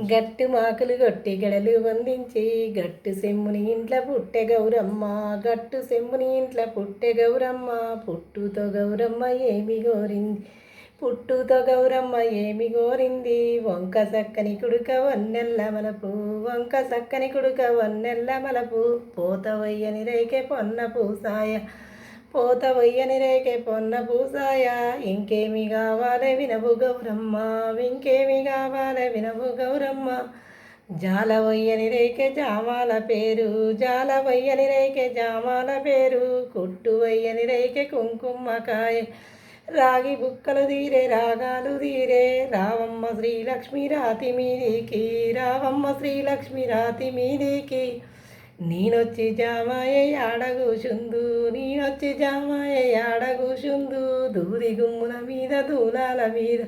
గట్టు మాకులు గొట్టి గడలు వందించి గట్టు సెమ్ముని ఇంట్ల పుట్టె గౌరమ్మ గట్టు సెమ్ముని ఇంట్ల పుట్టె గౌరమ్మ పుట్టుతో గౌరమ్మ ఏమి గోరింది పుట్టుతో గౌరమ్మ ఏమి గోరింది వంక సక్కని కుడుక వన్నెల్ల మలపు వంక సక్కని కుడుక వన్నెల్ల మలపు పోతవయ్యని రేకే పొన్న పూసాయ పోతవయ్యని రేకే పొన్న పూసాయ ఇంకేమి కావాలే వినవు గౌరమ్మ ఇంకేమి కావాలే వినవు గౌరమ్మ జాలవయ్యని రేకే జామాల పేరు జాలవయ్యని రేకే జామాల పేరు కుట్టువయ్యని రేకే కుంకుమకాయ రాగి బుక్కలు తీరే రాగాలు తీరే రావమ్మ శ్రీలక్ష్మి రాతి మీదికి రావమ్మ శ్రీలక్ష్మి రాతి మీదికి నేనొచ్చి జామాయే ఆడగూసుందు నేనొచ్చి జామాయే ఆడగూసుందు దూరి గుమ్ముల మీద దూలాల మీద